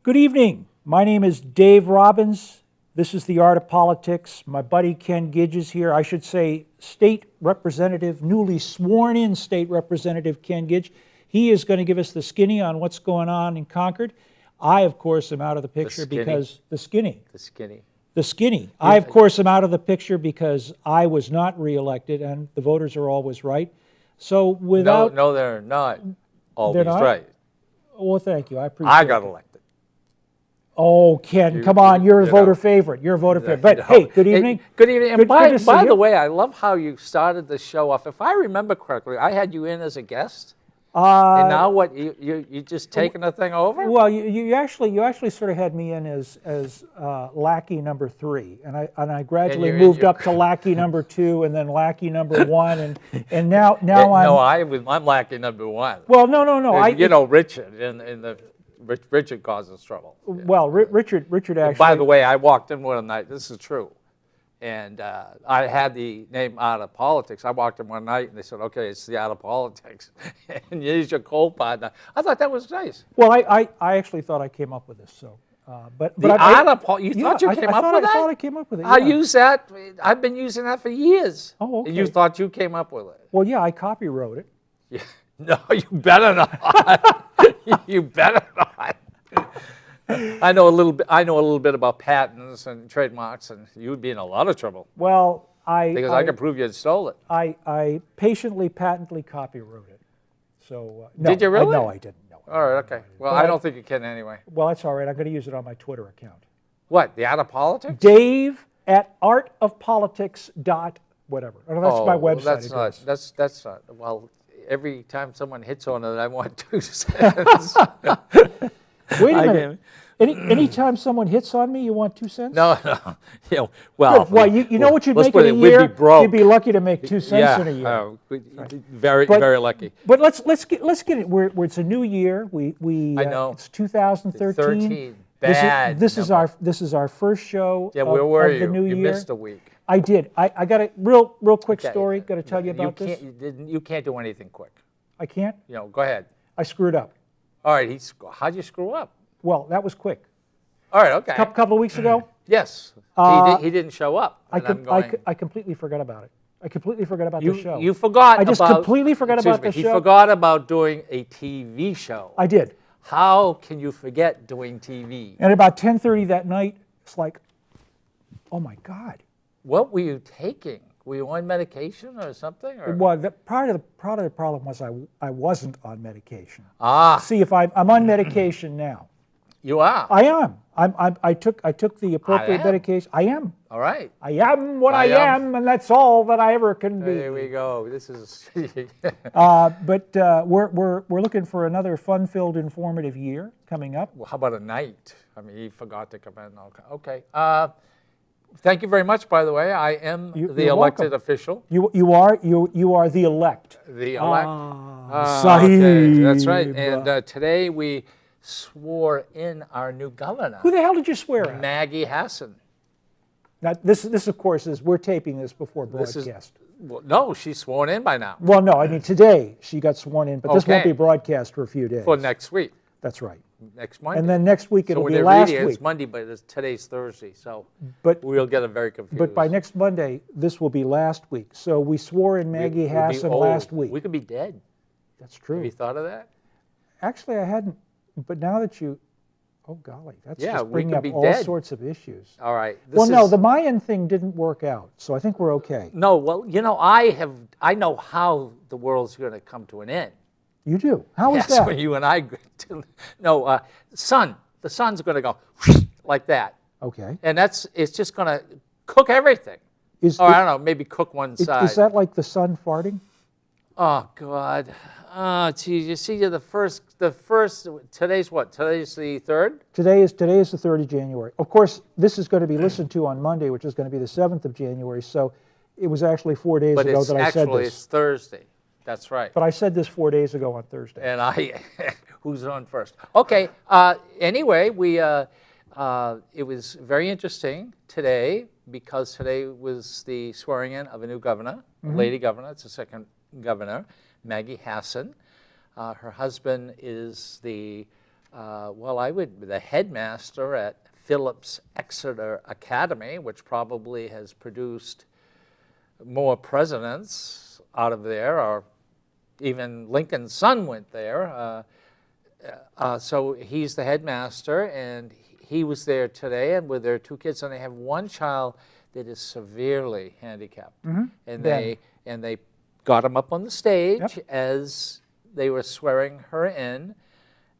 Good evening. My name is Dave Robbins. This is The Art of Politics. My buddy Ken Gidge is here. I should say State Representative, newly sworn in State Representative Ken Gidge. He is going to give us the skinny on what's going on in Concord. I, of course, am out of the picture because the skinny. I, of course, am out of the picture because I was not reelected, and the voters are always right. So without... No, they're not always right. Well, thank you. I appreciate it. I got elected. Oh, Ken, come on, you're a voter favorite. You're a voter favorite. But hey, good evening. Good evening. And by the way, I love how you started the show off. If I remember correctly, I had you in as a guest. And now what? You just taking the thing over? Well, you actually sort of had me in as lackey number 3, and I gradually moved up to lackey number 2, and then lackey number 1, and now I'm lackey number 1. Well, no. You know Richard in the. Richard causes trouble. Well, Richard actually... By the way, I walked in one night, this is true, and I had the name Out of Politics. I walked in one night and they said, okay, it's the Out of Politics, and here's your co-partner. I thought that was nice. Well, I actually thought I came up with this, so... you thought you came up with that? I thought I came up with it, I use that. I've been using that for years. Oh, okay. And you thought you came up with it. Well, yeah, I copywrote it. Yeah. No, you better not. You better not. I know a little bit about patents and trademarks, and you would be in a lot of trouble. Well, because I can prove you stole it. I patiently, patently copywrote it. So no, did you really? No, I didn't. No. All right, okay. Well, I don't think you can anyway. Well, that's all right. I'm going to use it on my Twitter account. What? The Art of Politics? Dave at artofpolitics dot whatever. Oh, that's my website. Well, that's not. Well. Every time someone hits on it, I want 2 cents. Wait a minute. Anytime someone hits on me, you want 2 cents? No. Well, you know what you'd make in a year? You'd be lucky to make 2 cents in a year. Very lucky. But let's get it. It's a new year. I know. It's 2013. This is our first show. Yeah, where were you? The new year. You missed a week. I did. I got a real quick story. Got to tell you about this. You can't do anything quick. I can't? Go ahead. I screwed up. All right. How'd you screw up? Well, that was quick. All right. Okay. A couple of weeks ago. Yes. He didn't show up. I completely forgot about it. I completely forgot about the show. You forgot. I just completely forgot about the show. He forgot about doing a TV show. I did. How can you forget doing TV? And about 10:30 that night, it's like, oh my God. What were you taking? Were you on medication or something? Or? Well, part of the problem was I wasn't on medication. Ah. See, if I'm on medication now. You are. I am. I took the appropriate medication. I am. All right. I am what I am, and that's all that I ever can be. There we go. This is. But we're looking for another fun-filled, informative year coming up. Well, how about a night? I mean, he forgot to come in. Okay. Thank you very much. By the way, I am the elected official. You are the elect. The elect. Okay, that's right. And today we swore in our new governor. Who the hell did you swear at? Maggie Hassan. Now, this of course we're taping this before broadcast. Well, no, she's sworn in by now. Well, no, I mean today she got sworn in, but this won't be broadcast for a few days. For next week. That's right. next Monday. And then next week it'll so when be they're last reading it, week. it's Monday, but today's Thursday, so But we'll get it very confused. But by next Monday, this will be last week. So we swore in Maggie We'll be Hassan old. last week. We could be dead. That's true. Have you thought of that? Actually, I hadn't. But now that you, oh golly, that's Yeah, just we bringing could up be all dead. sorts of issues. All right. Well, no, the Mayan thing didn't work out, so I think we're okay. No, well, you know, I know how the world's going to come to an end. You do? How is Yes, that? when you and I, no, the sun's going to go like that. Okay. And it's just going to cook everything. Or I don't know, maybe cook one side. Is that like the sun farting? Oh, God. Oh, geez, you see, the first, today's what? Today's the 3rd? Today is the 3rd of January. Of course, this is going to be listened to on Monday, which is going to be the 7th of January. So it was actually 4 days ago that I said Actually, this. it's Thursday. That's right. But I said this 4 days ago on Thursday. And who's on first? Okay. Anyway, it was very interesting today because today was the swearing in of a new governor, a lady governor. It's the second governor, Maggie Hassan. Her husband is the headmaster at Phillips Exeter Academy, which probably has produced more presidents out of there, or even Lincoln's son went there. So he's the headmaster, and he was there today, and with their 2 kids, and they have one child that is severely handicapped, and they got him up on the stage as they were swearing her in,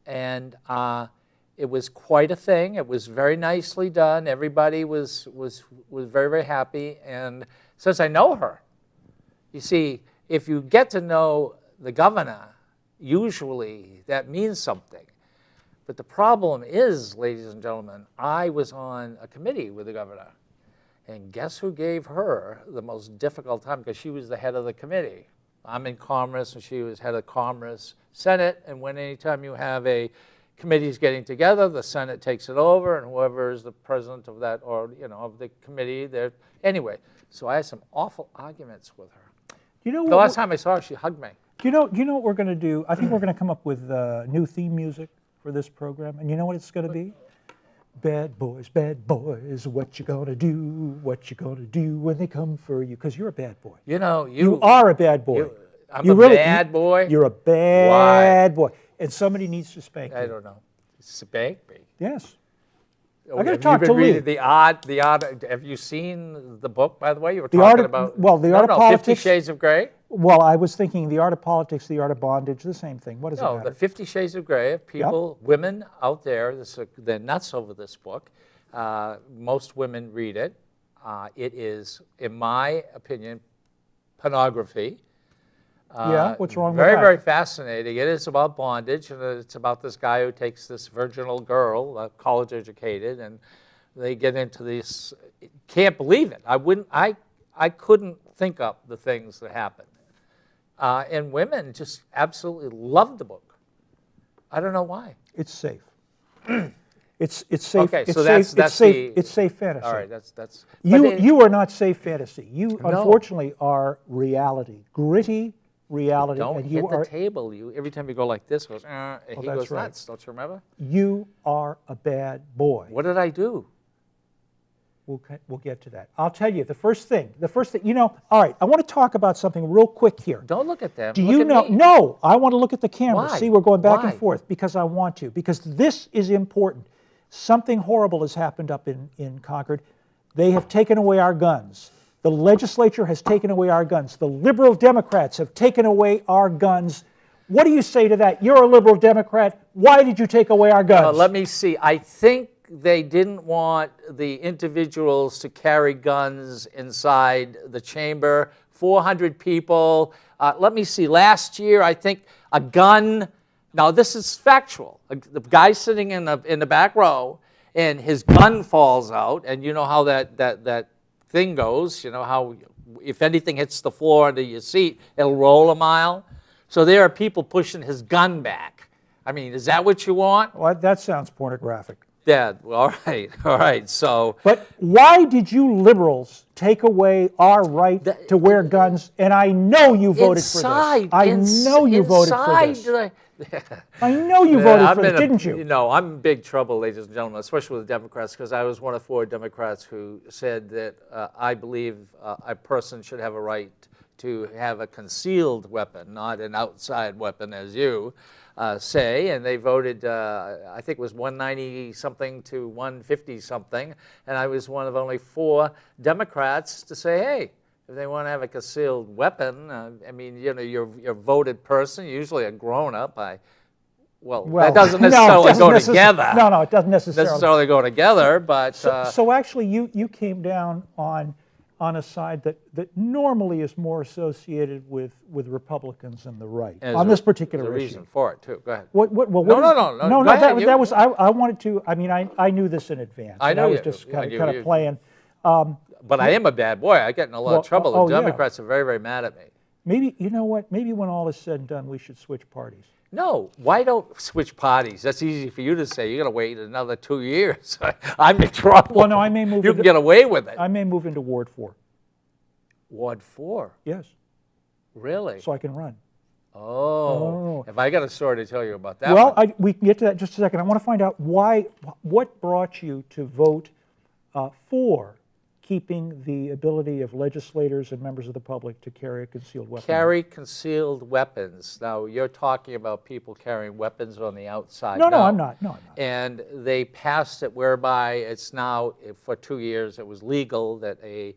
and it was quite a thing. It was very nicely done. Everybody was very, very happy, and since I know her, you see, if you get to know the governor, usually that means something. But the problem is, ladies and gentlemen, I was on a committee with the governor, and guess who gave her the most difficult time? Because she was the head of the committee. I'm in Commerce, and she was head of Commerce Senate, and when anytime you have a committees getting together, the Senate takes it over, and whoever is the president of that, or of the committee, there. Anyway, so I had some awful arguments with her. You know, the last time I saw her, she hugged me. Do you know what we're going to do? I think we're going to come up with new theme music for this program, and you know what it's going to be? Bad boys, what you gonna do? What you gonna do when they come for you? Because you're a bad boy. You know, you are a bad boy. I'm a bad boy? You're a bad boy. And somebody needs to spank you. I don't know. Spank me? Yes. Oh, I got to talk to Lee. The art. Have you seen the book, by the way? You were talking about. Well, the art of politics. 50 Shades of Grey. Well, I was thinking the art of politics, the art of bondage, the same thing. What does it matter? No, the 50 Shades of Grey. People, women out there, they're nuts over this book. Most women read it. It is, in my opinion, pornography. What's wrong with that? Very, very fascinating. It is about bondage, and it's about this guy who takes this virginal girl, college educated, and they get into this. Can't believe it. I couldn't think up the things that happen. And women just absolutely loved the book. I don't know why. It's safe. It's safe. Okay, it's so safe, that's safe. It's safe fantasy. All right, that's. You are not safe fantasy. You unfortunately are reality, gritty reality. Don't and hit you the are, table. Every time you go like this, goes. He goes right. nuts. Don't you remember? You are a bad boy. What did I do? We'll get to that. I'll tell you the first thing. All right. I want to talk about something real quick here. Don't look at them. Do you know? No, I want to look at the camera. Why? See, we're going back Why? and forth because I want to. Because this is important. Something horrible has happened up in Concord. They have taken away our guns. The legislature has taken away our guns. The liberal Democrats have taken away our guns. What do you say to that? You're a liberal Democrat. Why did you take away our guns? Let me see. I think they didn't want the individuals to carry guns inside the chamber. 400 people. Let me see. Last year, I think a gun. Now this is factual. The guy sitting in the back row, and his gun falls out, and you know how that thing goes. You know how if anything hits the floor under your seat, it'll roll a mile. So there are people pushing his gun back. I mean, is that what you want? Well, that sounds pornographic. Yeah, all right, so. But why did you liberals take away our right to wear guns? And I know you voted for this. I know you voted for this. I know you voted for it, didn't you? No, I'm in big trouble, ladies and gentlemen, especially with the Democrats, because I was one of 4 Democrats who said that I believe a person should have a right to have a concealed weapon, not an outside weapon, as you say. And they voted, I think it was 190-something to 150-something, and I was one of only 4 Democrats to say, hey, if they want to have a concealed weapon, I mean, you know, you're a voted person, usually a grown-up. Well, that doesn't necessarily go together. No, it doesn't necessarily go together, but... So actually, you came down on a side that normally is more associated with Republicans and the right on this particular issue. There's a reason for it, too. Go ahead. No, that was, I wanted to, I mean, I knew this in advance. I know I was just kind of playing. But I am a bad boy. I get in a lot of trouble. The Democrats are very, very mad at me. Maybe, you know what, maybe when all is said and done, we should switch parties. No, why don't switch parties? That's easy for you to say. You're going to wait another 2 years. I'm in trouble. Well, no, I may move. You can get away with it. I may move into Ward 4. Ward 4? Yes. Really? So I can run. Oh. Have I got a story to tell you about that? Well, we can get to that in just a second. I want to find out what brought you to vote for keeping the ability of legislators and members of the public to carry a concealed weapon. Carry concealed weapons. Now, you're talking about people carrying weapons on the outside. No, I'm not. No, I'm not. And they passed it whereby it's now, for 2 years, it was legal that a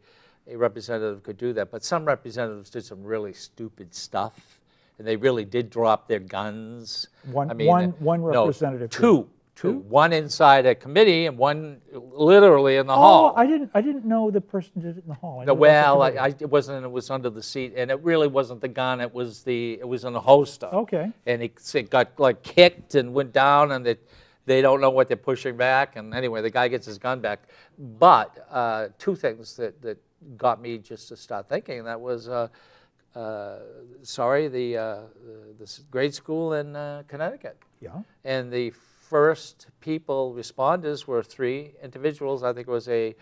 representative could do that. But some representatives did some really stupid stuff, and they really did drop their guns. One representative. No, two. One inside a committee and one literally in the hall. I didn't know the person did it in the hall. It was under the seat, and it really wasn't the gun. It was in a holster. Okay. And it got like kicked and went down, and they don't know what they're pushing back. And anyway, the guy gets his gun back. But 2 things that got me just to start thinking. That was, the grade school in Connecticut. Yeah. And the first responders were 3 individuals. I think it was it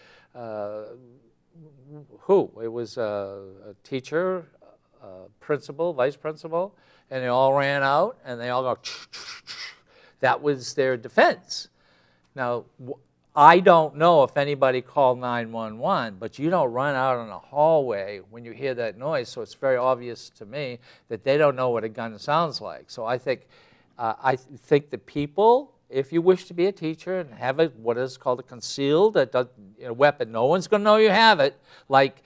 was a teacher, principal, vice principal, and they all ran out, and they all go, that was their defense. Now, I don't know if anybody called 911, but you don't run out in a hallway when you hear that noise, so it's very obvious to me that they don't know what a gun sounds like. So I think the people, if you wish to be a teacher and have what is called a concealed weapon, no one's going to know you have it. Like,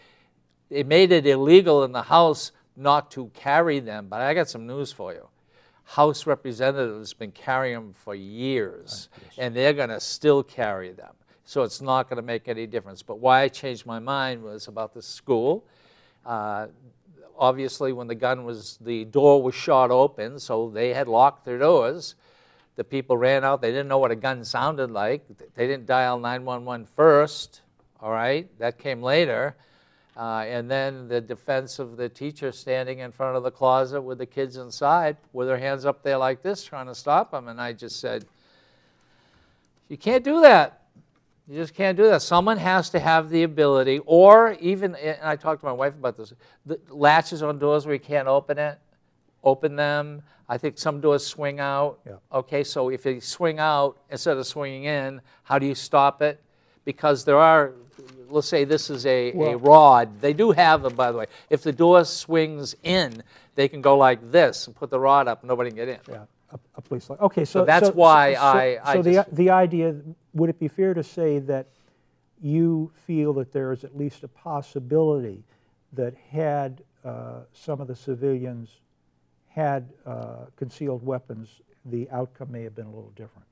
it made it illegal in the House not to carry them, but I got some news for you. House representatives have been carrying them for years, and they're going to still carry them. So it's not going to make any difference. But why I changed my mind was about the school. Obviously, when the door was shot open, so they had locked their doors. The people ran out. They didn't know what a gun sounded like. They didn't dial 911 first, all right? That came later. And then the defense of the teacher standing in front of the closet with the kids inside with their hands up there like this trying to stop them. And I just said, you can't do that. You just can't do that. Someone has to have the ability, or even, and I talked to my wife about this, the latches on doors where you can't open them. I think some doors swing out. Yeah. Okay, so if they swing out instead of swinging in, how do you stop it? Because there are, let's say this is a rod. They do have them, by the way. If the door swings in, they can go like this and put the rod up and nobody can get in. Yeah, a police lock. Okay, so that's why the idea, would it be fair to say that you feel that there is at least a possibility that had some of the civilians had concealed weapons, the outcome may have been a little different?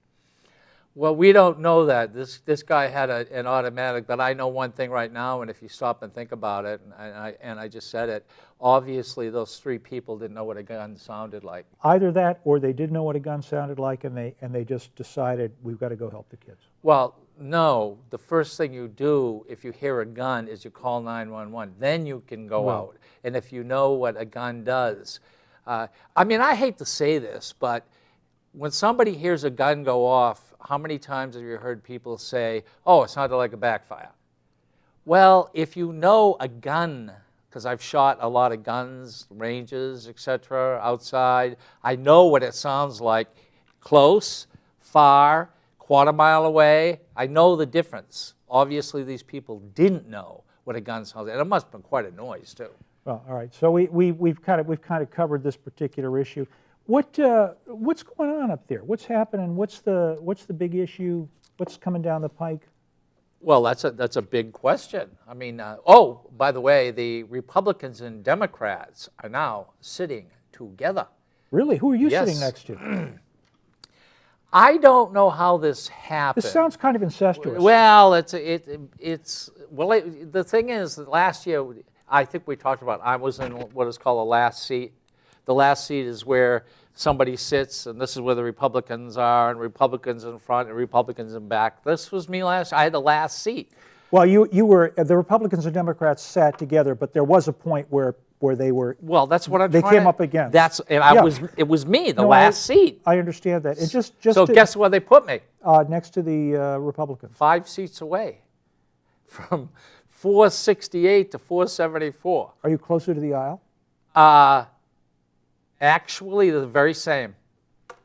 Well, we don't know that. This guy had an automatic, but I know one thing right now, and if you stop and think about it, and I just said it, obviously those 3 people didn't know what a gun sounded like. Either that, or they did know what a gun sounded like, and they just decided, we've got to go help the kids. Well, no. The first thing you do if you hear a gun is you call 911. Then you can go out. And if you know what a gun does, I mean, I hate to say this, but when somebody hears a gun go off, how many times have you heard people say, oh, it sounded like a backfire? Well, if you know a gun because I've shot a lot of guns, ranges, etc., outside. I know what it sounds like, close, far, quarter mile away. I know the difference. Obviously, these people didn't know what a gun sounds like, and it must have been quite a noise too. Well, all right. So we've kind of covered this particular issue. What's going on up there? What's happening? What's the big issue? What's coming down the pike? Well, that's a big question. I mean, oh, by the way, the Republicans and Democrats are now sitting together. Really? Who are you Yes. sitting next to? I don't know how this happened. This sounds kind of incestuous. Well, the thing is that last year, I think we talked about, I was in what is called a last seat. The last seat is where somebody sits, and this is where the Republicans are, and Republicans in front, and Republicans in back. This was me last year. I had the last seat. Well, you were, the Republicans and Democrats sat together, but there was a point where they were. Well, that's what I'm they trying to. came up against. It was me, the No, last seat. I understand that. And just So guess where they put me? next to the Republicans. 5 seats away, from 468 to 474. Are you closer to the aisle? Actually, they're the very same.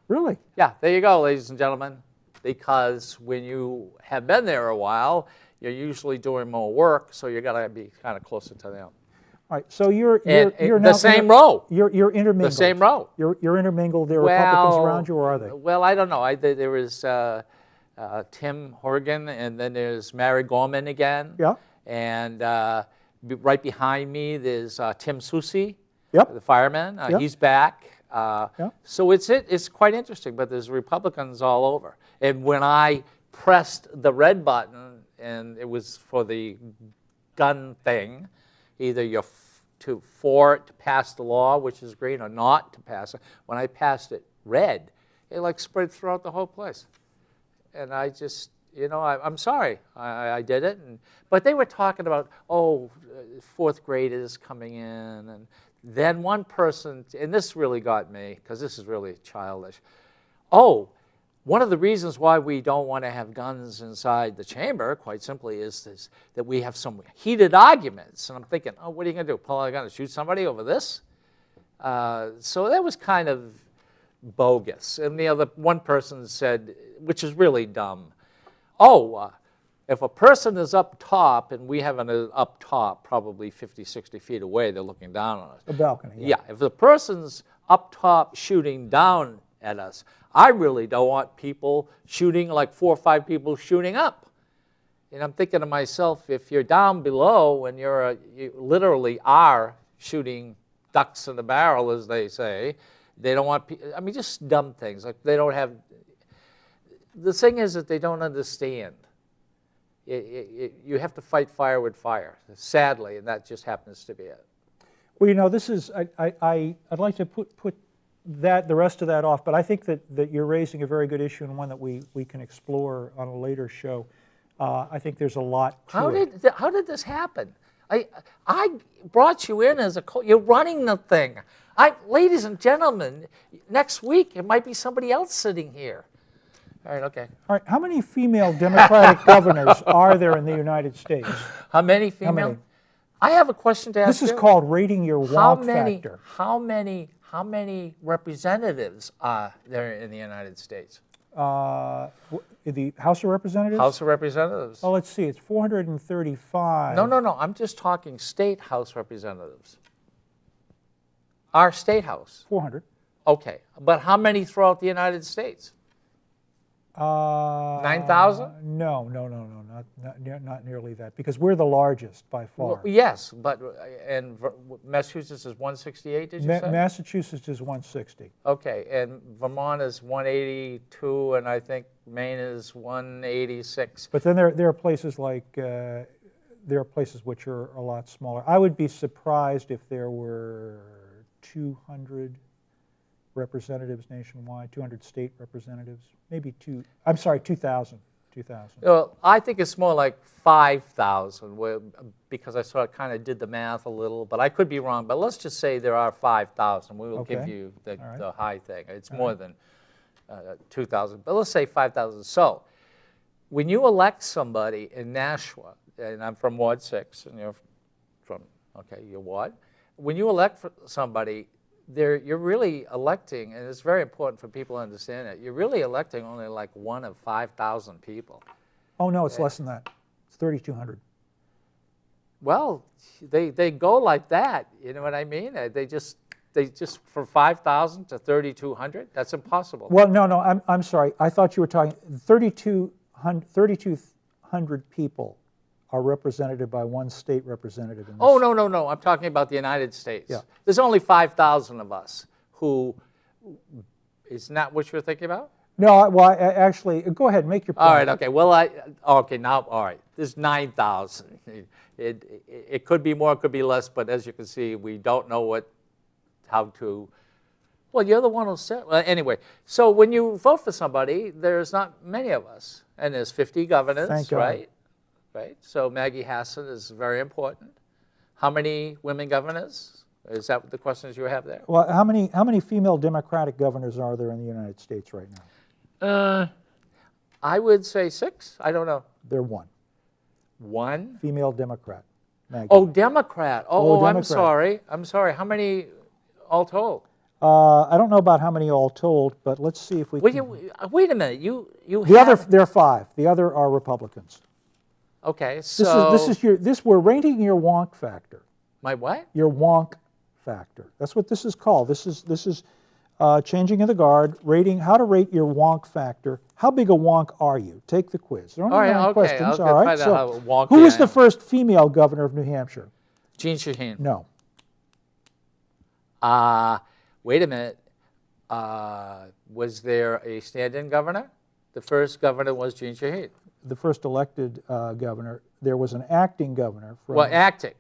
Really? Yeah, there you go, ladies and gentlemen. Because when you have been there a while, you're usually doing more work, so you got to be kind of closer to them. All right. So you're the now same row. You're intermingled. The same row. You're intermingled. There are Republicans around you, or are they? Well, I don't know. There was Tim Horgan, and then there's Mary Gorman again. Yeah. And right behind me, there's Tim Soucy, Yep. the fireman. Yep. He's back. Yep. So it's quite interesting, but there's Republicans all over. And when I pressed the red button, and it was for the gun thing, either you're for it to pass the law, which is green, or not to pass it. When I passed it red, it like spread throughout the whole place. And I just, I'm sorry, I did it. But they were talking about, fourth graders coming in. And then one person, and this really got me, because this is really childish. One of the reasons why we don't want to have guns inside the chamber, quite simply, is that we have some heated arguments. And I'm thinking, what are you going to do? Pull out a gun and shoot somebody over this? So that was kind of bogus. And the other one person said, which is really dumb, if a person is up top, and we have an up top probably 50, 60 feet away, they're looking down on us. A balcony. Yeah, if the person's up top shooting down at us, I really don't want people shooting, like 4 or 5 people shooting up. And I'm thinking to myself, if you're down below and you literally are shooting ducks in the barrel, as they say, they don't want people, just dumb things. Like they don't have, the thing is that they don't understand. You have to fight fire with fire, sadly, and that just happens to be it. Well, this is, I'd like to put the rest of that off, but I think that you're raising a very good issue, and one that we can explore on a later show. I think there's a lot to it. How did this happen? I brought you in as you're running the thing. Ladies and gentlemen, next week it might be somebody else sitting here. All right, okay. All right, how many female Democratic governors are there in the United States? How many female? How many? I have a question to ask you. This is called rating your womp factor. How many representatives are there in the United States? The House of Representatives? House of Representatives. Oh, let's see, it's 435. No, I'm just talking state House representatives. Our state House. 400. Okay, but how many throughout the United States? 9,000? No, not nearly that, because we're the largest by far. Well, yes, but and Massachusetts is 168, did you say? Massachusetts is 160. Okay, and Vermont is 182, and I think Maine is 186. But then there are places like, there are places which are a lot smaller. I would be surprised if there were 200 representatives nationwide, 200 state representatives, maybe 2,000. Well, I think it's more like 5,000, because I sort of kind of did the math a little, but I could be wrong. But let's just say there are 5,000. We will give you the high thing. It's more than 2,000, but let's say 5,000. So when you elect somebody in Nashua, and I'm from Ward 6, and you're from Okay, your ward. When you elect for somebody, you're really electing, and it's very important for people to understand it, you're really electing only like one of 5,000 people. Oh, no, it's less than that. It's 3,200. Well, they go like that, you know what I mean? They just from 5,000 to 3,200, that's impossible. Well, no, I'm sorry. I thought you were talking 3,200 people are represented by one state representative. In this. Oh, no, I'm talking about the United States. Yeah. There's only 5,000 of us who, isn't that what you're thinking about? No, well, actually, go ahead, make your point. All right, okay, well, okay, now, all right, there's 9,000. It could be more, it could be less, but as you can see, we don't know how to, well, you're the one who said, well, anyway, so when you vote for somebody, there's not many of us, and there's 50 governors, Thank God. right? Right, so Maggie Hassan is very important. How many women governors? Is that the questions you have there? Well, how many female Democratic governors are there in the United States right now? I would say 6. I don't know. They're one. One? Female Democrat. Maggie. Oh, Democrat. Oh, Democrat. I'm sorry. I'm sorry. How many all told? I don't know about how many all told, but let's see if we Wait, can. wait a minute. You The have, other, there are 5. The other are Republicans. Okay, so We're rating your wonk factor. my what? Your wonk factor. That's what this is called. This is changing of the guard, rating how to rate your wonk factor. How big a wonk are you? Take the quiz. There are All right, 9 okay. questions. I'll All right. find out how wonky Who was I the am. first female governor of New Hampshire? Jean Shaheen. No. Wait a minute. Was there a stand-in governor? The first governor was Jean Shaheen. The first elected governor. There was an acting governor. From, Well, acting.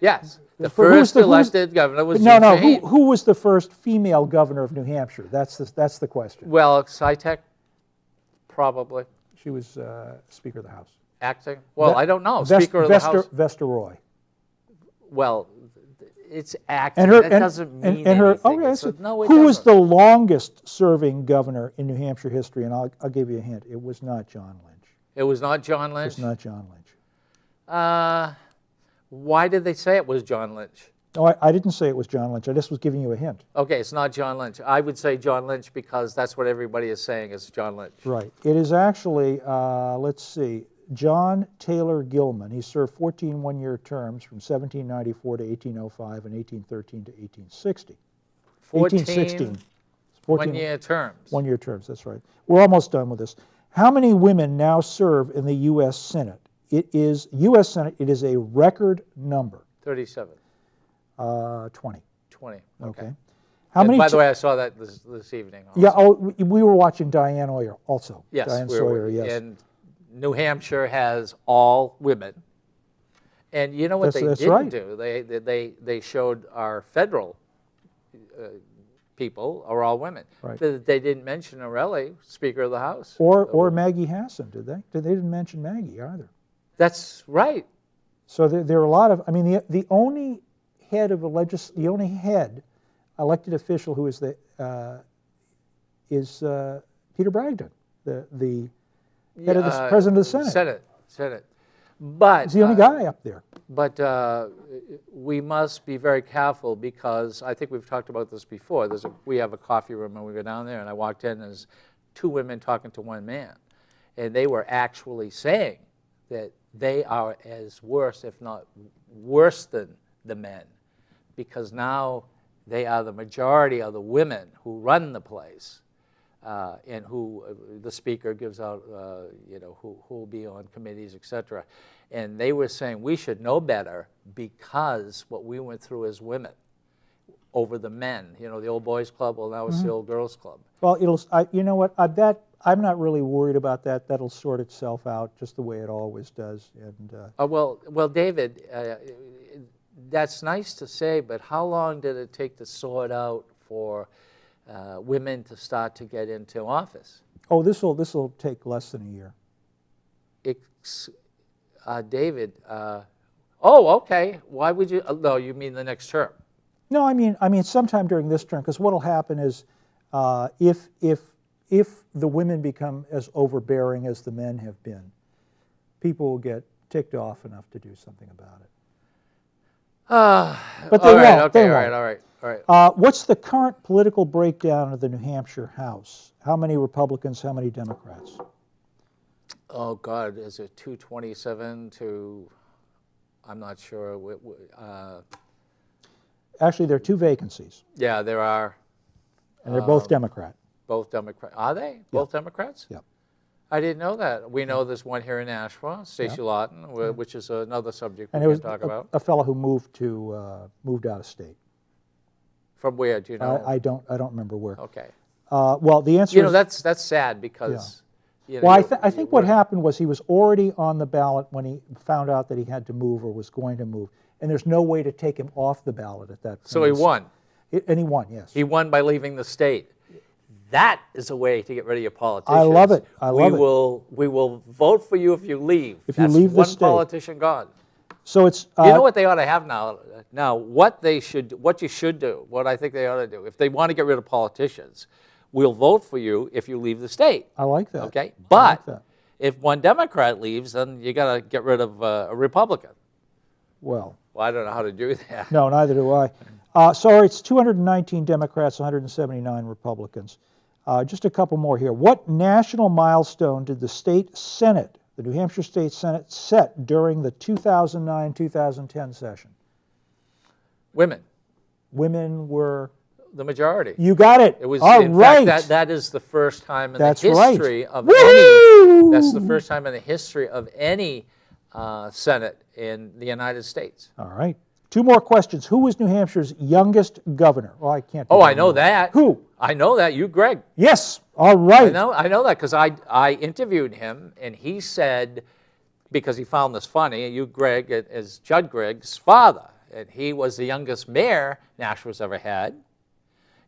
Yes. The who's first the- who's- elected governor was No, Jean no. Shaheen. Who was the first female governor of New Hampshire? That's the question. Well, SciTech, probably. She was Speaker of the House. Acting? Well, I don't know. Speaker of the House. Vesta Roy. Well, it's acting. And her, that and, doesn't mean and her, anything. okay, It's so no, it who was doesn't. the longest serving governor in New Hampshire history? And I'll give you a hint. It was not John Lynch. It was not John It Lynch? was not John Lynch. Why did they say it was John Lynch? No, I didn't say it was John Lynch. I just was giving you a hint. Okay, it's not John Lynch. I would say John Lynch because that's what everybody is saying is John Lynch. Right. It is actually, let's see, John Taylor Gilman. He served 14 one-year terms from 1794 to 1805 and 1813 to 1860. 1816. 14 one-year terms. One-year terms, that's right. We're almost done with this. How many women now serve in the U.S. Senate? U.S. Senate, it is a record number. 37. 20. 20. Okay. Okay. How And many? by the way, I saw that this evening. Also. Yeah. Oh, we were watching Diane Sawyer also. Yes. Diane we Sawyer. were, Yes. And New Hampshire has all women. And you know what That's they didn't right. do? They showed our federal people are all women. Right. But they didn't mention Orelli, Speaker of the House. Or Maggie Hassan, did they? They didn't mention Maggie either. That's right. So there are a lot of. I mean, the only head of the only head elected official who is Peter Bragdon, the head of the president of the Senate. Senate. But He's the only guy up there. But we must be very careful because I think we've talked about this before. We have a coffee room and we go down there and I walked in and there's 2 women talking to 1 man. And they were actually saying that they are as worse, if not worse than the men, because now they are the majority of the women who run the place. And who the speaker gives out, who will be on committees, et cetera. And they were saying we should know better because what we went through as women over the men. You know, the old boys club, well, now it's the old girls club. Well, you know what, I'm not really worried about that. That'll sort itself out just the way it always does. And Well, David, that's nice to say, but how long did it take to sort out for women to start to get into office? oh, this will take less than a year. David, oh, okay. Why would you? No, you mean the next term? No, I mean sometime during this term, because what'll happen is if the women become as overbearing as the men have been, people will get ticked off enough to do something about it. But they all right, won't. okay, They all won't. right, all right, all right. What's the current political breakdown of the New Hampshire House? How many Republicans, how many Democrats? Oh, God, is it 227 to, I'm not sure. Actually, there are 2 vacancies, Yeah, there are and they're both Democrat. both Democrats. Are they? Both Democrats? Yeah. I didn't know that. We know there's one here in Nashua, Stacey Lawton, which is another subject we And it was can talk about. a fellow who moved out of state. From where, do you know? I don't remember where. Okay. Well, the answer You know, is that's sad because, you know, well, I think what happened was he was already on the ballot when he found out that he had to move or was going to move, and there's no way to take him off the ballot at that point. So he won. And he won, yes. He won by leaving the state. That is a way to get rid of your politicians. I love it. I love it. We will vote for you if you leave. If you That's leave the one state. politician gone. So it's You know what they ought to have now? Now, what you should do, what I think they ought to do, if they want to get rid of politicians, we'll vote for you if you leave the state. I like that. Okay, I but like that. if one Democrat leaves, then you got to get rid of a Republican. Well, I don't know how to do that. no, neither do I. Sorry, it's 219 Democrats, 179 Republicans. Just a couple more here. What national milestone did the state Senate, the New Hampshire State Senate, set during the 2009-2010 session? Women, Women were... the majority. You got it. It was, All in right. fact, that is the first time in That's the right. history of Woo! any. That's the first time in the history of any Senate in the United States. All right. 2 more questions. Who was New Hampshire's youngest governor? Well, I can't. Oh, I know that. Who? I know that. You, Greg. Yes. All right. I know that because I interviewed him and he said, because he found this funny, you, Greg, is Judd Gregg's father, and he was the youngest mayor Nashua's ever had,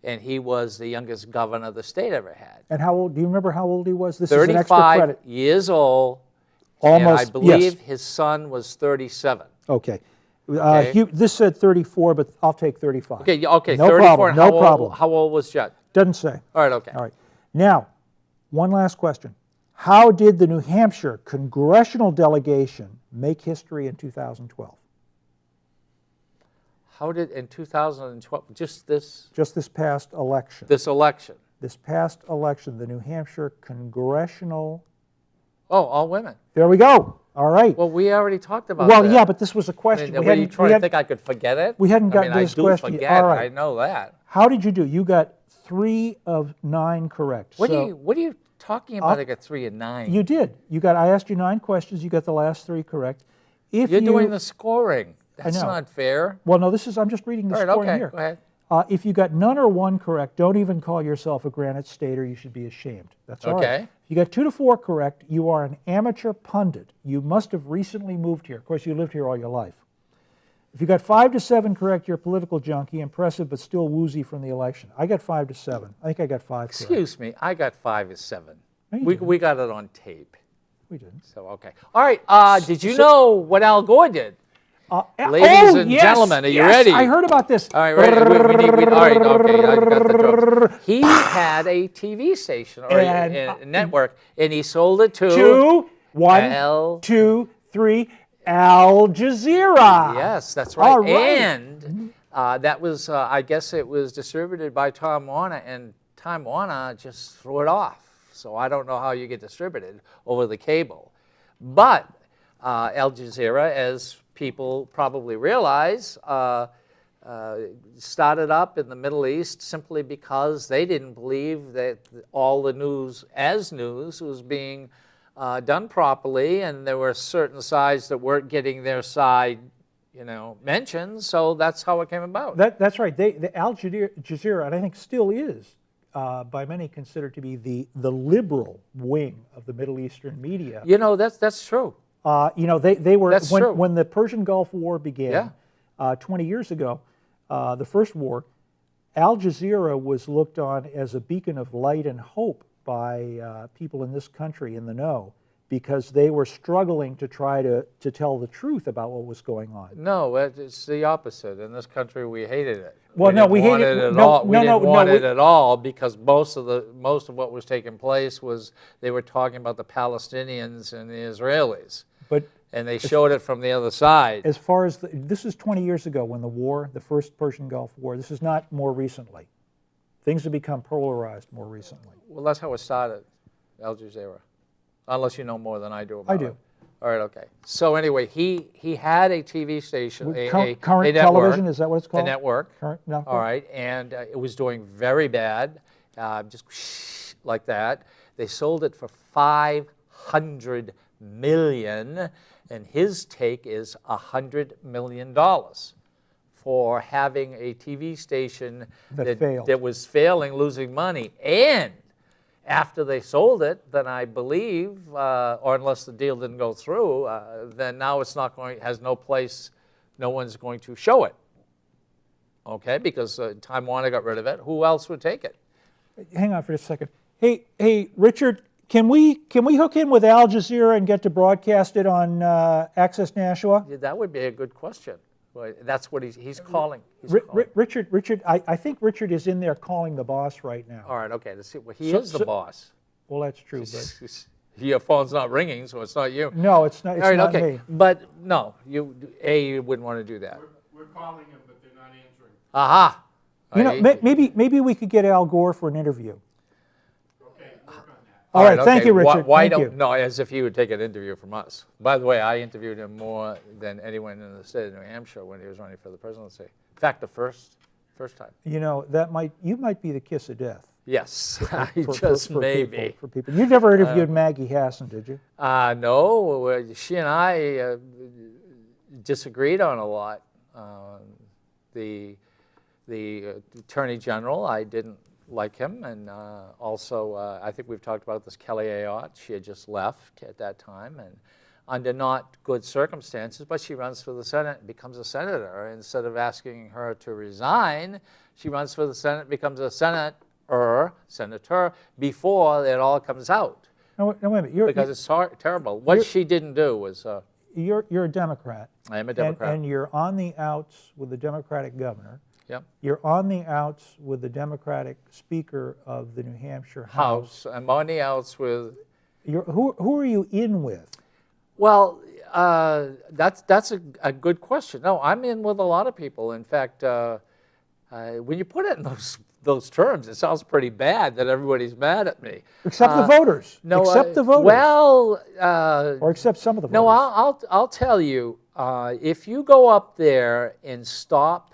and he was the youngest governor the state ever had. And how old? Do you remember how old he was? This is an extra 35 credit. years old. Almost. And I believe yes. his son was 37. Okay. Okay. This said 34, but I'll take 35. Okay, No 34. problem. And No problem. How old was Judd? Doesn't say. All right, okay. All right. Now, one last question. How did the New Hampshire congressional delegation make history in 2012? How did, in 2012, just this past election. this election? This past election, the New Hampshire congressional... Oh, all women. There we go. All right. Well, we already talked about Well, that. yeah, but this was a I question. mean, were you trying to think I could forget it? we hadn't gotten to this I do question. forget. All right. I know that. How did you do? You got 3 of 9 correct. What So are you talking about? I got 3 and 9. you did. I asked you 9 questions. You got the last 3 correct. If You're doing the scoring. That's know. not fair. Well, no, I'm just reading the All right, scoring okay, here. go ahead. If you got none or 1 correct, don't even call yourself a Granite Stater. You should be ashamed. That's all right. Okay. If you got 2 to 4 correct, you are an amateur pundit. You must have recently moved here. Of course, you lived here all your life. If you got 5 to 7 correct, you're a political junkie, impressive but still woozy from the election. I got 5 to 7. I think I got 5 correct. Excuse me, I got 5 as 7. No, you We got it on tape. We didn't. So, okay. All right, did you know what Al Gore did? Ladies and yes, gentlemen, are you yes, ready? I heard about this. All right, ready? All right, okay, I got the jokes. He had a TV station or a network, and he sold it to... 2, 1, 2, 3, Al Jazeera. Yes, that's right. All right. And that was, I guess it was distributed by Time Warner, and Time Warner just threw it off. So I don't know how you get distributed over the cable. But Al Jazeera, as people probably realize, started up in the Middle East simply because they didn't believe that all the news was being done properly, and there were certain sides that weren't getting their side, mentioned. So that's how it came about. That's right. The Al Jazeera, and I think still is, by many considered to be the liberal wing of the Middle Eastern media. That's true. They were That's true. when the Persian Gulf War began 20 years ago, the first war. Al Jazeera was looked on as a beacon of light and hope by people in this country in the know, because they were struggling to try to tell the truth about what was going on. No, it's the opposite. In this country, we hated it. Well, we didn't want it at all. We didn't want it at all, because most of what was taking place was they were talking about the Palestinians and the Israelis. and they showed it from the other side. As far as this is 20 years ago when the first Persian Gulf War. This is not more recently. Things have become polarized more recently. Well, that's how it started, Al Jazeera. Unless you know more than I do about it. I do. All right, okay. So anyway, he had a TV station, Current a network, television, is that what it's called? a network. Current network. All right, and it was doing very bad, just like that. They sold it for $500 million, and his take is $100 million for having a TV station that was failing, losing money. And after they sold it, then I believe, or unless the deal didn't go through, then now it's not going, has no place, no one's going to show it. Okay, because Time Warner got rid of it. Who else would take it? Hang on for a second. Hey, Richard, can we hook in with Al Jazeera and get to broadcast it on Access Nashua? Yeah, that would be a good question. Well, that's what he's calling. Richard, I think Richard is in there calling the boss right now. All right, okay. Let's see. Well, he is the boss. Well, that's true, but your phone's not ringing, so it's not you. No, it's not. It's all right, not okay. me. But no, you wouldn't want to do that. We're calling him, but they're not answering. Aha. You know, maybe we could get Al Gore for an interview. Okay, work on that. All right, thank you, Richard. Why Thank don't you. no? As if he would take an interview from us. By the way, I interviewed him more than anyone in the state of New Hampshire when he was running for the presidency. In fact, the first time. You know, you might be the kiss of death. Yes, For maybe. people. You never interviewed Maggie Hassan, did you? No, she and I disagreed on a lot. The Attorney General, I didn't like him, and also I think we've talked about this, Kelly Ayotte. She had just left at that time, and under not good circumstances, but she runs for the Senate and becomes a senator. Instead of asking her to resign, she runs for the Senate, becomes a senator before it all comes out. No, wait a minute. Because it's terrible. What she didn't do was... You're a Democrat. I am a Democrat. And you're on the outs with the Democratic governor. Yep. You're on the outs with the Democratic Speaker of the New Hampshire House. I'm on the outs with... Who are you in with? Well, that's a good question. No, I'm in with a lot of people. In fact, when you put it in those terms, it sounds pretty bad that everybody's mad at me. Except the voters. No, except the voters. Well, or except some of the voters. No, I'll tell you. If you go up there and stop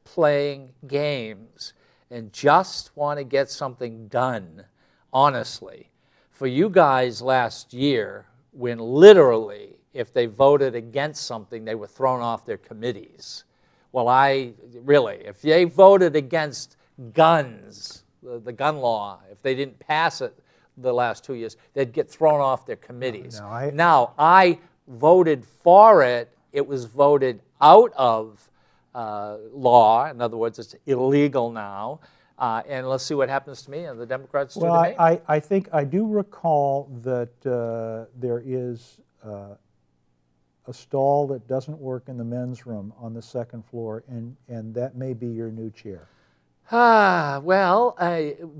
playing games and just want to get something done, honestly, for you guys last year, when literally, if they voted against something, they were thrown off their committees. Well, if they voted against guns, the gun law, if they didn't pass it the last 2 years, they'd get thrown off their committees. Now, I voted for it. It was voted out of law. In other words, it's illegal now. And let's see what happens to me and the Democrats do to me. Well, I think I do recall that there is a stall that doesn't work in the men's room on the second floor, and that may be your new chair. Well,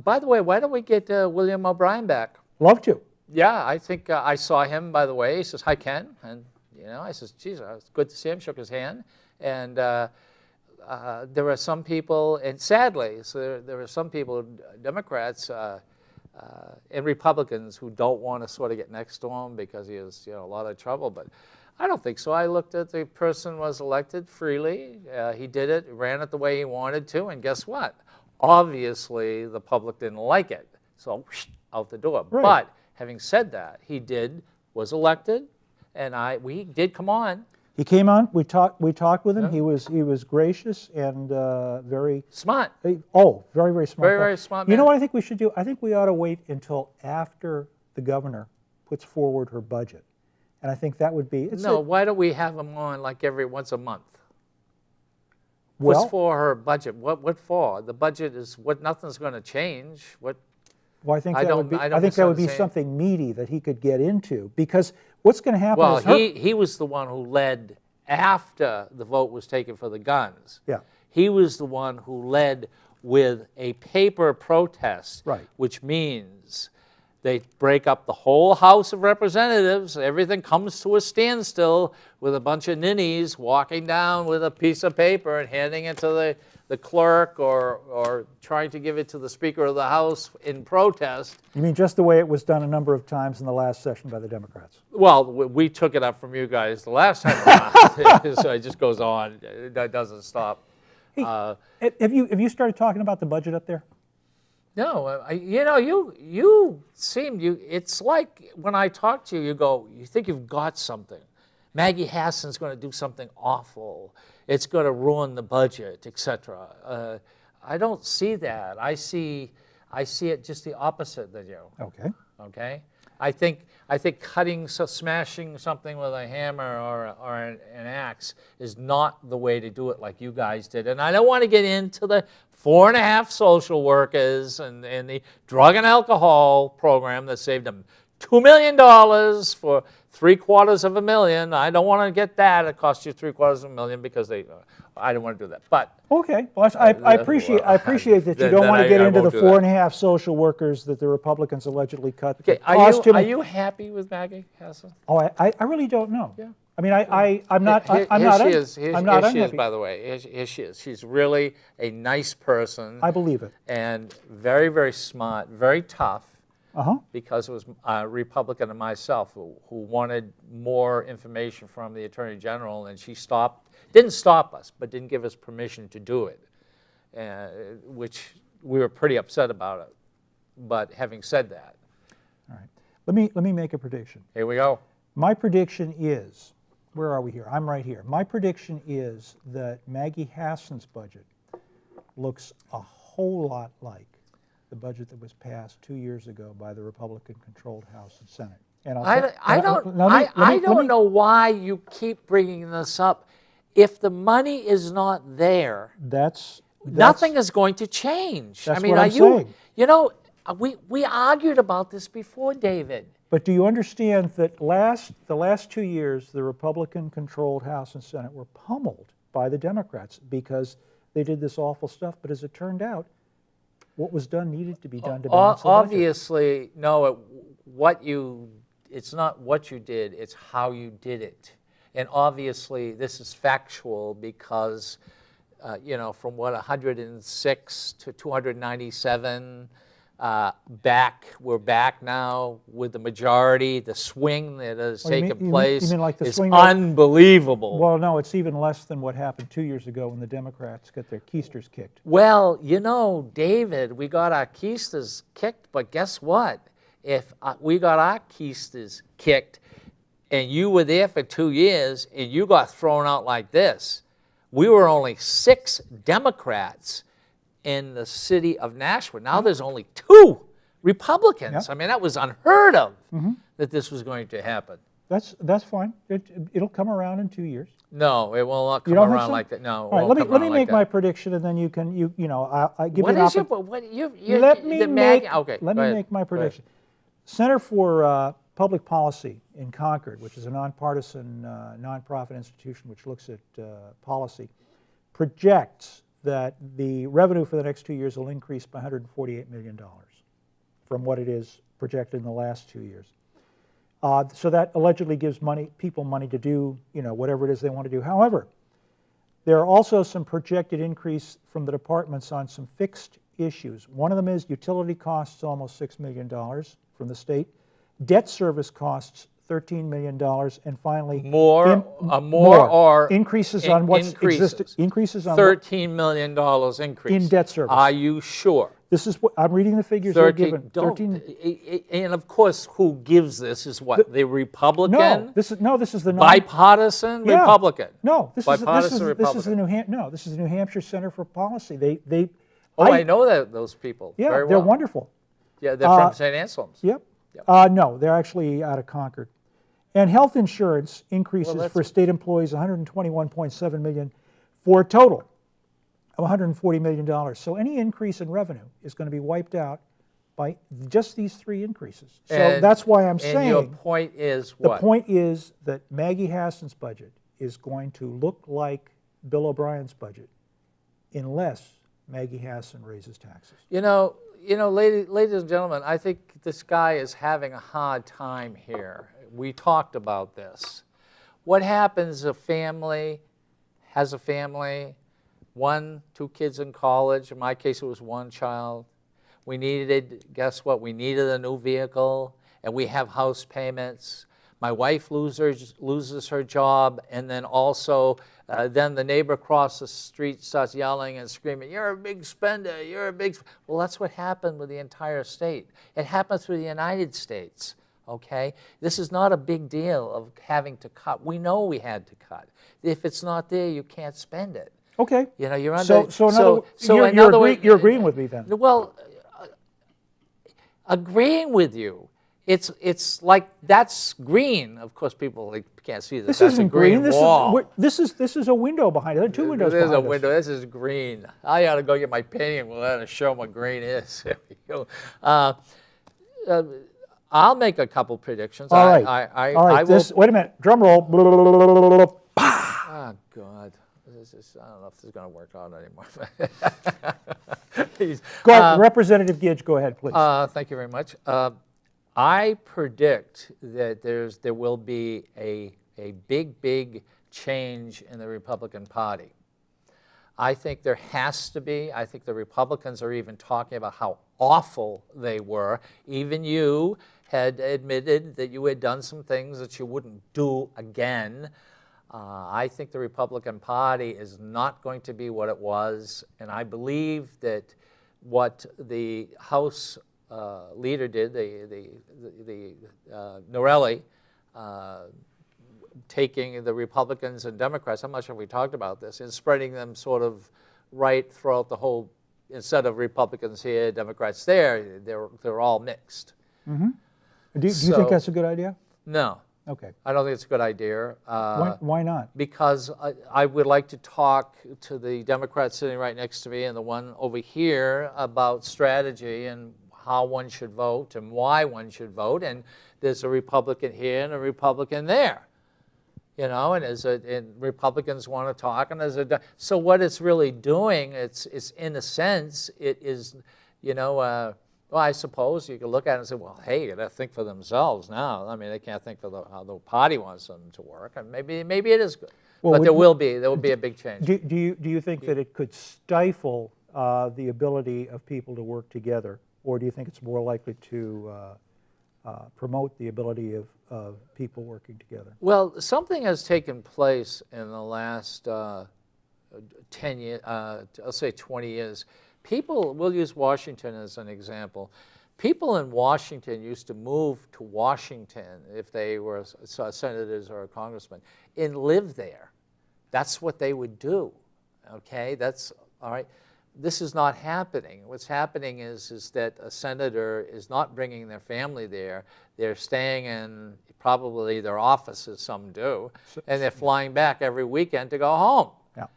by the way, why don't we get William O'Brien back? Love to. Yeah, I think I saw him, by the way. He says, "Hi, Ken." And, I says, geez, it's good to see him, shook his hand. And there are some people, and sadly, there are some people, Democrats and Republicans, who don't want to sort of get next to him because he has a lot of trouble. But I don't think so. I looked at the person was elected freely. He did it, ran it the way he wanted to, and guess what? Obviously, the public didn't like it, so out the door. Right. But having said that, was elected, and we did come on. He came on. We talked with him. Yeah. He was gracious and very smart. Very, very smart. Very, very smart man. You know what I think we should do? I think we ought to wait until after the governor puts forward her budget, and I think that would be. Why don't we have him on like once a month? Well, what's for her budget? What for? The budget is what. Nothing's going to change. What? Well, I think that would be something meaty that he could get into, because what's going to happen is he was the one who led after the vote was taken for the guns. Yeah. He was the one who led with a paper protest, right, which means they break up the whole House of Representatives. Everything comes to a standstill with a bunch of ninnies walking down with a piece of paper and handing it to the clerk or trying to give it to the Speaker of the House in protest. You mean just the way it was done a number of times in the last session by the Democrats? Well, we took it up from you guys the last time around. So it just goes on. It doesn't stop. Hey, have you started talking about the budget up there? No, you seem, it's like when I talk to you, you think you've got something. Maggie Hassan's going to do something awful. It's going to ruin the budget, etc. I don't see that. I see it just the opposite than you. Okay. Okay. I think smashing something with a hammer or an axe is not the way to do it like you guys did. And I don't want to get into the 4.5 social workers and the drug and alcohol program that saved them $2 million for $750,000. I don't want to get that. It cost you $750,000 because I don't want to do that. But okay, well, I appreciate that you don't want to get into the 4.5 social workers that the Republicans allegedly cut. Okay, are you happy with Maggie Hassan? Oh, I really don't know. Yeah. I mean, I'm not unhappy. Here she is, by the way. Here she is. She's really a nice person. I believe it. And very, very smart, very tough. Because it was a Republican and myself who wanted more information from the Attorney General, and she didn't stop us, but didn't give us permission to do it, which we were pretty upset about it. But having said that, all right, let me make a prediction. Here we go. My prediction is, where are we here? I'm right here. My prediction is that Maggie Hassan's budget looks a whole lot like the budget that was passed 2 years ago by the Republican-controlled House and Senate. And I don't know why you keep bringing this up. If the money is not there, nothing is going to change. That's what I'm saying. You know, we argued about this before, David. But do you understand that the last 2 years, the Republican-controlled House and Senate were pummeled by the Democrats because they did this awful stuff. But as it turned out, what was done needed to be done to balance the budget. Obviously, no, it's not what you did, it's how you did it. And obviously, this is factual because, from 106 to 297, we're back now with the majority. The swing that has taken place is unbelievable. Well, no, it's even less than what happened 2 years ago when the Democrats got their keisters kicked. Well, David, we got our keisters kicked, but guess what? If we got our keisters kicked and you were there for 2 years and you got thrown out like this, we were only 6 Democrats in the city of Nashville. Now there's only 2 Republicans. Yep. I mean, that was unheard of that this was going to happen. That's fine. It'll come around in 2 years. No, it will not come around like that. No. All right, let me make my prediction, and then you can I give what you an is your, what you let me make okay, let me make my prediction. Center for Public Policy in Concord, which is a nonpartisan nonprofit institution which looks at policy, projects that the revenue for the next 2 years will increase by $148 million from what it is projected in the last 2 years. So that allegedly gives people money to do whatever it is they want to do. However, there are also some projected increase from the departments on some fixed issues. One of them is utility costs, almost $6 million from the state. Debt service costs, $13 million, and finally more increases on what's existed. Increases on $13 million increase in debt service. Are you sure? This is what I'm reading. The figures they're given. 13. And of course, who gives this is what the Republican. This is the bipartisan Republican. No, this is the New Hampshire Center for Policy. I know those people. Yeah, very well. They're wonderful. Yeah, they're from St. Anselm's. Yep. No, they're actually out of Concord. And health insurance increases for state employees $121.7 million for a total of $140 million. So any increase in revenue is going to be wiped out by just these 3 increases. So that's why I'm saying. And your point is what? The point is that Maggie Hassan's budget is going to look like Bill O'Brien's budget unless Maggie Hassan raises taxes. ladies and gentlemen, I think this guy is having a hard time here. We talked about this. What happens if a family has a family, 1, 2 kids in college? In my case, it was 1 child. We needed, guess what? We needed a new vehicle, and we have house payments. My wife loses her job, and then also, then the neighbor across the street starts yelling and screaming, "You're a big spender, you're a big..." Well, that's what happened with the entire state. It happens with the United States, okay? This is not a big deal of having to cut. We know we had to cut. If it's not there, you can't spend it. Okay. You're under... You're agreeing with me then? Well, agreeing with you. It's like, that's green. Of course, people can't see this. That's isn't a green wall. This is a window behind it. There are 2 windows behind There's a us. window. This is green. I ought to go get my painting. We'll have to show them what green is. There we go. I'll make a couple predictions. All right. I All right. will. Wait a minute. Drum roll. Oh, God. I don't know if this is going to work out anymore. Go ahead, Representative Gidge, go ahead, please. Thank you very much. I predict that there will be a big change in the Republican Party. I think there has to be. I think the Republicans are even talking about how awful they were. Even you had admitted that you had done some things that you wouldn't do again. I think the Republican Party is not going to be what it was, and I believe that what the House leader did, Norelli, taking the Republicans and Democrats, I'm not sure if we talked about this, and spreading them sort of right throughout the whole, instead of Republicans here, Democrats there, they're all mixed. Mm-hmm. Do you think that's a good idea? No. Okay. I don't think it's a good idea. Why not? Because I would like to talk to the Democrat sitting right next to me and the one over here about strategy and how one should vote and why one should vote. And there's a Republican here and a Republican there. And Republicans want to talk, and so what it's really doing, it's in a sense, it is, well, I suppose you could look at it and say, well, hey, you got to think for themselves now. I mean, they can't think for how the party wants them to work, and maybe it is good. Well, but there will be a big change. Do you think that it could stifle the ability of people to work together, or do you think it's more likely to promote the ability of people working together? Well, something has taken place in the last 10 years, I'll say 20 years. People, we'll use Washington as an example. People in Washington used to move to Washington if they were senators or a congressman and live there. That's what they would do, okay? That's, all right. This is not happening. What's happening is that a senator is not bringing their family there. They're staying in probably their offices, some do, and they're flying back every weekend to go home. Yeah.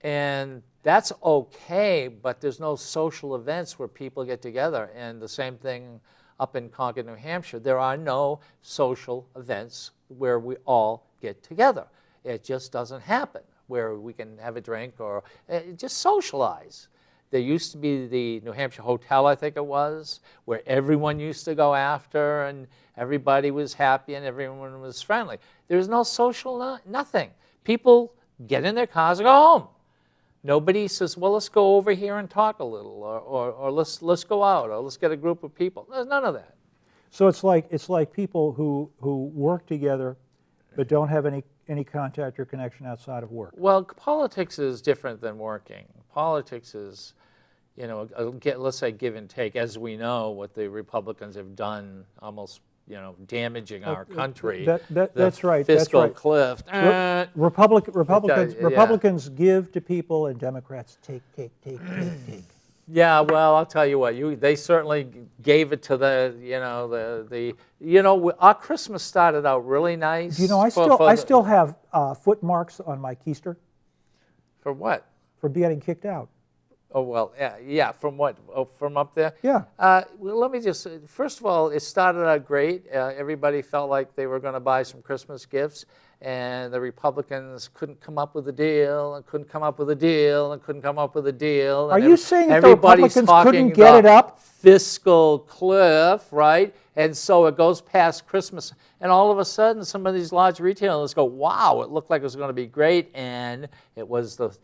And that's okay, but there's no social events where people get together. And the same thing up in Concord, New Hampshire. There are no social events where we all get together. It just doesn't happen where we can have a drink or just socialize. There used to be the New Hampshire Hotel, I think it was, where everyone used to go after and everybody was happy and everyone was friendly. There's no social, nothing. People get in their cars and go home. Nobody says, well, let's go over here and talk a little, or let's go out, or let's get a group of people. There's none of that. So it's like people who work together but don't have any contact or connection outside of work. Well, politics is different than working. Politics is, let's say give and take. As we know, what the Republicans have done, almost damaging our country. That's right. Fiscal that's right. cliff. Republicans give to people, and Democrats take. Yeah, well, I'll tell you what. They certainly gave it to our Christmas started out really nice. I still have foot marks on my keister. For what? For getting kicked out. Oh, well, yeah, from what? Oh, from up there? Yeah. Well, let me just, first of all, it started out great. Everybody felt like they were going to buy some Christmas gifts. and the Republicans couldn't come up with a deal, and couldn't come up with a deal, and couldn't come up with a deal. Are And you saying that the everybody's Republicans talking couldn't get it about up? fiscal cliff, right? And so it goes past Christmas, and all of a sudden, some of these large retailers go, "Wow, it looked like it was going to be great," and it was the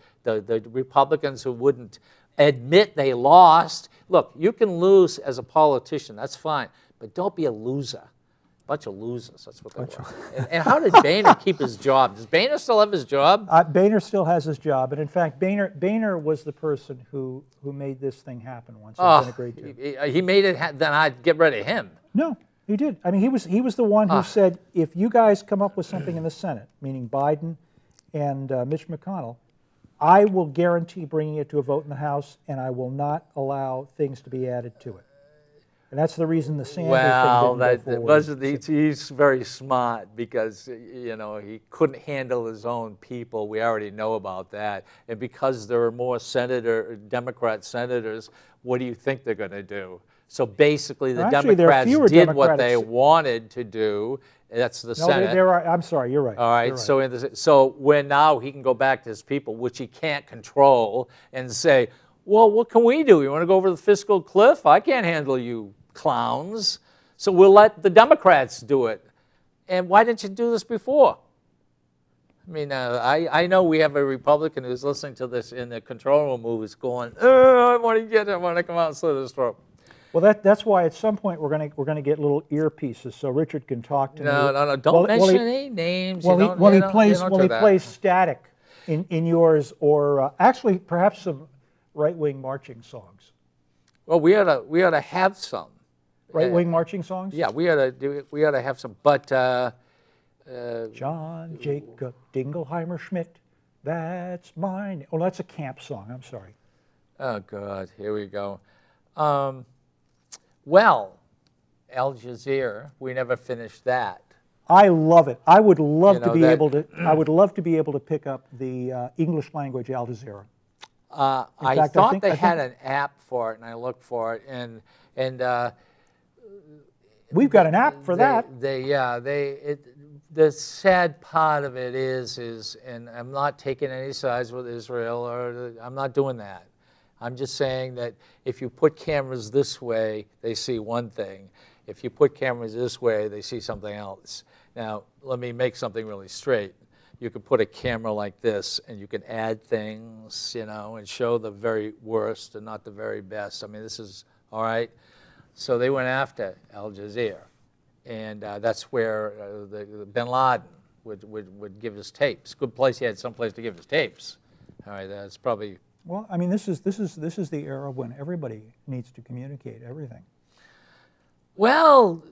Republicans who wouldn't admit they lost. Look, you can lose as a politician, that's fine, but don't be a loser. Bunch of losers, that's what they were. And how did Boehner keep his job? Does Boehner still have his job? Boehner still has his job, and in fact, Boehner was the person who made this thing happen once. Oh, Been agreed to. he made it, then I'd get rid of him. No, he did. I mean, he was the one who said, if you guys come up with something in the Senate, meaning Biden and Mitch McConnell, I will guarantee bringing it to a vote in the House, and I will not allow things to be added to it. And that's the reason the Sanders thing didn't go forward. He's very smart because, you know, he couldn't handle his own people. We already know about that. And because there are more Democrat senators, what do you think they're going to do? So basically the Democrats did what they wanted to do. That's the Senate. I'm sorry, you're right. All right, so when now he can go back to his people, which he can't control, and say, well, what can we do? You want to go over the fiscal cliff? I can't handle you clowns. So we'll let the Democrats do it. And why didn't you do this before? I mean, I know we have a Republican who's listening to this in the control room who's going, I want to come out and slit his throat. Well, that's why at some point we're gonna get little earpieces so Richard can talk to me. No, don't mention any names. Well, he plays static in yours, or actually perhaps some right-wing marching songs. Well, we ought to have some right-wing marching songs. Yeah, we ought to have some. But John Jacob Dingleheimer Schmidt, that's mine. Oh, that's a camp song. I'm sorry. Oh God, here we go. Well, Al Jazeera, we never finished that. I love it. I would love to be able to. I would love to be able to pick up the English language Al Jazeera. I thought they had an app for it, and I looked for it, and we've got an app for that. The sad part of it is, and I'm not taking any sides with Israel, or I'm not doing that. I'm just saying that if you put cameras this way, they see one thing. If you put cameras this way, they see something else. Now, let me make something really straight. You could put a camera like this, and you can add things, you know, and show the very worst and not the very best. I mean, this is, all right? So they went after Al Jazeera, and that's where the bin Laden would give his tapes. Good place, he had some place to give his tapes. All right, that's probably... Well, I mean, this is the era when everybody needs to communicate everything. Well,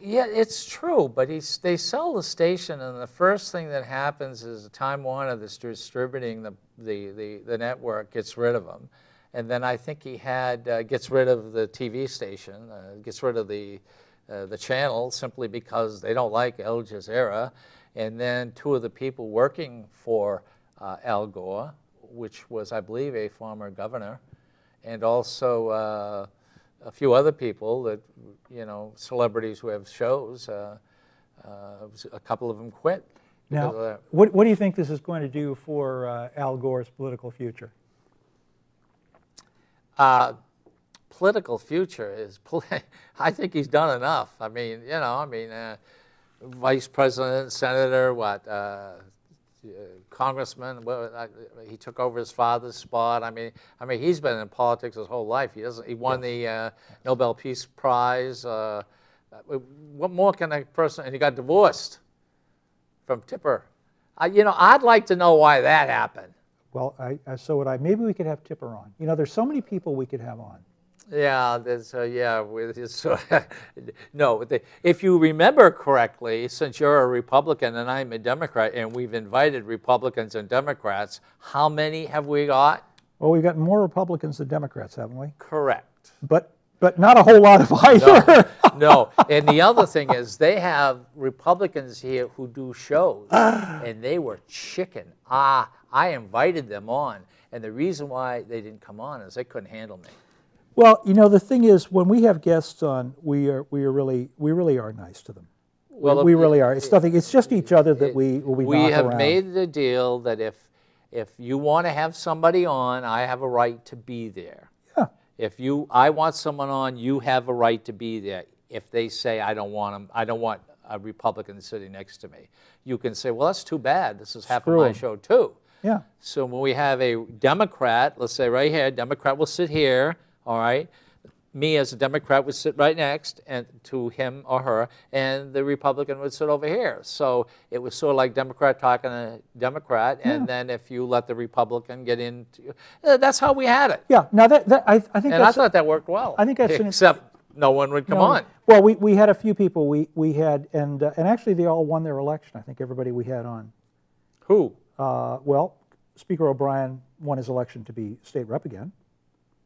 yeah, it's true, but they sell the station, and the first thing that happens is Time Warner that's distributing the network gets rid of them, and then I think he gets rid of the TV station, gets rid of the channel simply because they don't like Al Jazeera, and then two of the people working for Al Gore, which was, I believe, a former governor, and also a few other people that, you know, celebrities who have shows, a couple of them quit. Now, what do you think this is going to do for Al Gore's political future? Political future is, I think he's done enough. I mean, you know, vice president, senator, congressman. He took over his father's spot. I mean, he's been in politics his whole life. He won the Nobel Peace Prize. What more can a person? And he got divorced from Tipper. You know, I'd like to know why that happened. Well, so would I. Maybe we could have Tipper on. You know, there's so many people we could have on. Yeah, no. If you remember correctly, since you're a Republican and I'm a Democrat, and we've invited Republicans and Democrats, how many have we got? Well, we've got more Republicans than Democrats, haven't we? Correct. But not a whole lot of either. No. And the other thing is, they have Republicans here who do shows, and they were chicken. I invited them on, and the reason why they didn't come on is they couldn't handle me. Well, you know, the thing is, when we have guests on, we really are nice to them. Well, we really are. It's nothing. It's just each other that we knock have around. made the deal that if you want to have somebody on, I have a right to be there. Yeah. If I want someone on, you have a right to be there. If they say I don't want them, I don't want a Republican sitting next to me, you can say, well, that's too bad. This is half of my show too. Yeah. So when we have a Democrat, let's say right here, Democrat will sit here, all right? Me as a Democrat would sit right next and to him or her, and the Republican would sit over here. So it was sort of like Democrat talking to Democrat, and then if you let the Republican get into, that's how we had it. Yeah. Now I think And I thought that worked well. I think that's except no one would come on. Well, we had a few people we had, and actually they all won their election. I think everybody we had on. Who? Well, Speaker O'Brien won his election to be state rep again.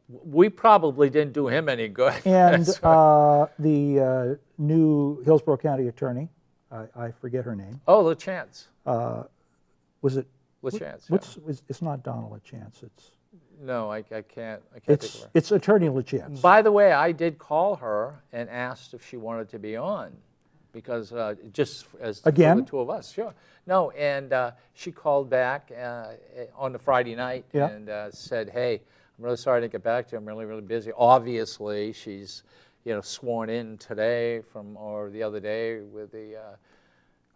We probably didn't do him any good. And the new Hillsborough County attorney, I forget her name. Oh, LaChance. Was it? LaChance. It's not Donald LaChance. It's No, I can't think of her. It's Attorney LaChance. By the way, I did call her and asked if she wanted to be on, because just as Again? for the two of us, sure. No, and she called back on the Friday night and said, "Hey, I'm really sorry to get back to you. I'm really, really busy." Obviously, she's sworn in today or the other day with the.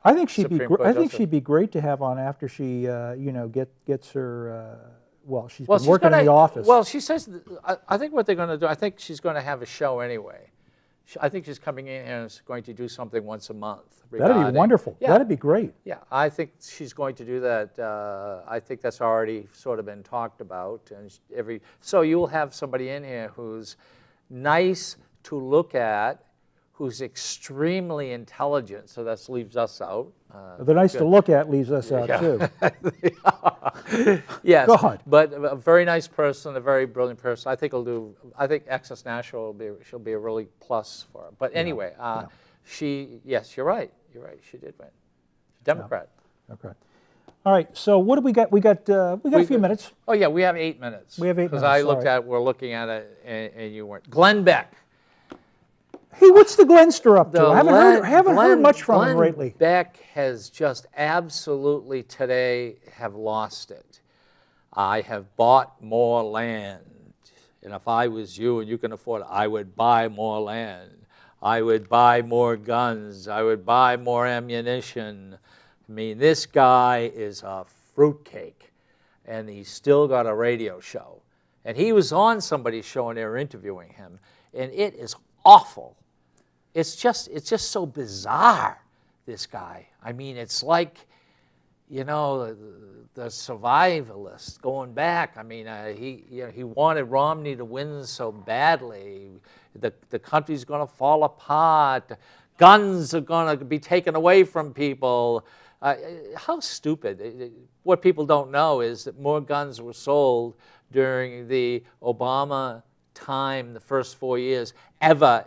I think she'd be. I think Justice. she'd be great to have on after she, gets her. Well, she's Well, been working in the office. Well, she says, I think what they're going to do, I think she's going to have a show anyway. I think she's coming in here and is going to do something once a month. That'd be wonderful. Yeah. That'd be great. Yeah, I think she's going to do that. I think that's already sort of been talked about. And so you'll have somebody in here who's nice to look at, who's extremely intelligent, so that leaves us out. The nice to look at leaves us out too. Yes, God. but a very nice person, a very brilliant person. I think I think Access National she'll be a really plus for her. But anyway, yes, you're right. You're right. She did win. Democrat. Okay. All right. So what do we got? We got a few minutes. Oh yeah, we have 8 minutes. We have 8 minutes. Because we're looking at it, and you weren't. Glenn Beck. Hey, what's the Glenster up to? I haven't heard much from him lately. Glenn Beck has just absolutely today have lost it. I have bought more land, and if I was you and you can afford it, I would buy more land. I would buy more guns. I would buy more ammunition. I mean, this guy is a fruitcake, and he's still got a radio show. And he was on somebody's show, and they were interviewing him, and it is awful. It's just so bizarre, this guy. I mean, it's like, the survivalist going back. I mean, he wanted Romney to win so badly. The country's going to fall apart. Guns are going to be taken away from people. How stupid. What people don't know is that more guns were sold during the Obama time, the first 4 years, ever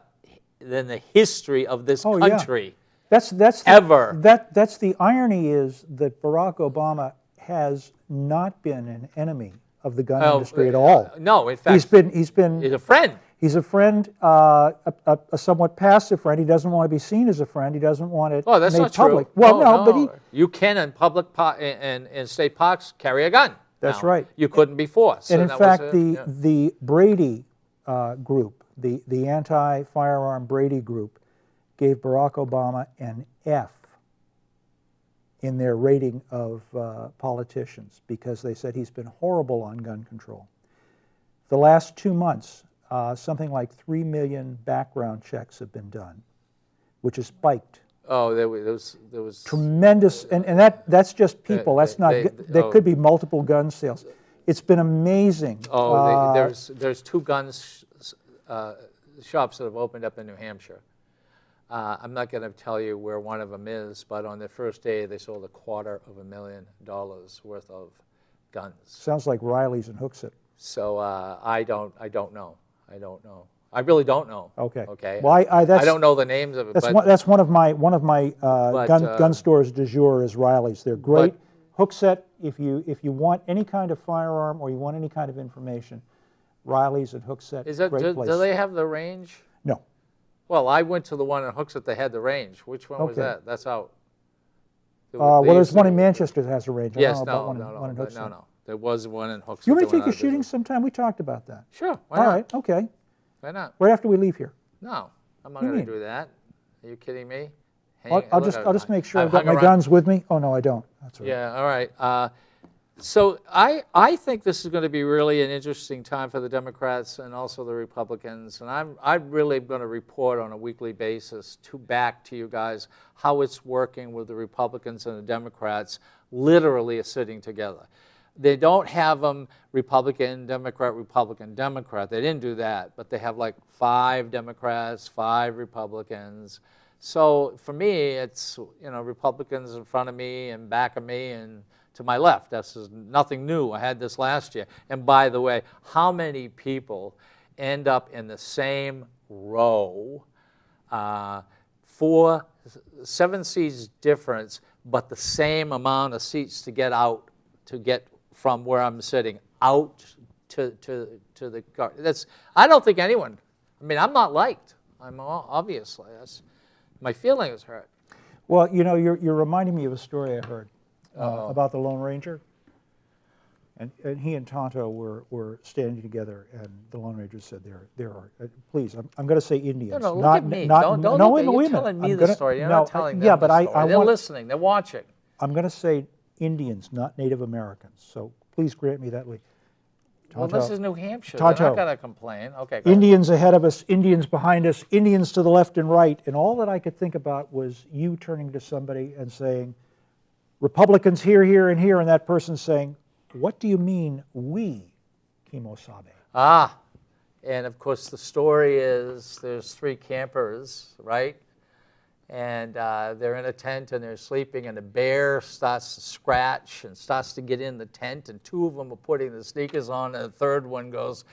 than the history of this country. Yeah. That's the irony is that Barack Obama has not been an enemy of the gun industry at all. No, in fact, he's a friend. He's a friend, a somewhat passive friend. He doesn't want to be seen as a friend. He doesn't want it that's made not public. True. Well, no, but you can in public in state parks carry a gun. That's now. right. You couldn't before. So and in fact, the Brady group, the anti-firearm Brady group, gave Barack Obama an F in their rating of politicians because they said he's been horrible on gun control. The last 2 months, something like 3 million background checks have been done, which has spiked. Oh, there was tremendous, and that's just people. That's not. There could be multiple gun sales. It's been amazing. Oh, there's 2 guns shops that have opened up in New Hampshire. I'm not going to tell you where one of them is, but on their first day they sold $250,000 worth of guns. Sounds like Riley's and Hooksett. So I don't know. I really don't know. Okay. Okay. Well, I don't know the names of it. That's one of my gun stores du jour is Riley's. They're great. Hooksett, if you want any kind of firearm or you want any kind of information, Riley's and Hooksett. Is that great place. do they have the range? No. Well, I went to the one in Hooksett that had the range. Which one was Okay. that? That's out. Well, there's one in Manchester that has a range. I Yes, don't know about no, one in Hooksett. no. There was one in Hooksett. You want that to went take out a of shooting business. sometime? We talked about that. Sure, why All not? right, okay. Why not? Right after we leave here. No, I'm not do you going to mean? do that. Are you kidding me? I'll just make sure I've got my guns with me. Oh, no, I don't. That's all right. Yeah, all right. So I think this is going to be really an interesting time for the Democrats and also the Republicans. And I'm really going to report on a weekly basis back to you guys how it's working with the Republicans and the Democrats literally sitting together. They don't have them Republican, Democrat, Republican, Democrat. They didn't do that, but they have like 5 Democrats, 5 Republicans. So for me, it's, you know, Republicans in front of me and back of me and to my left. This is nothing new. I had this last year. And by the way, how many people end up in the same row, 7 seats difference, but the same amount of seats to get from where I'm sitting out to the car. I don't think anyone, I mean, I'm not liked. Obviously, my feelings hurt. Well, you know, you're reminding me of a story I heard about the Lone Ranger. And he and Tonto were standing together, and the Lone Ranger said, "There are please, I'm going to say Indians." No, look not, at me. Not, don't no, look wait at a minute, You're wait a telling minute. me the story. You're not telling them yeah, but the story. They're listening. They're watching. I'm going to say Indians, not Native Americans. So please grant me that leave. Well, this is New Hampshire. Tonto. They're not going to complain. Okay, go ahead. Indians ahead of us, Indians behind us, Indians to the left and right. And all that I could think about was you turning to somebody and saying, Republicans here, here, and here, and that person saying, what do you mean we, Kimosabe? Ah, and of course the story is there's 3 campers, right? And they're in a tent and they're sleeping, and a bear starts to scratch and starts to get in the tent, and 2 of them are putting the sneakers on, and the 3rd one goes,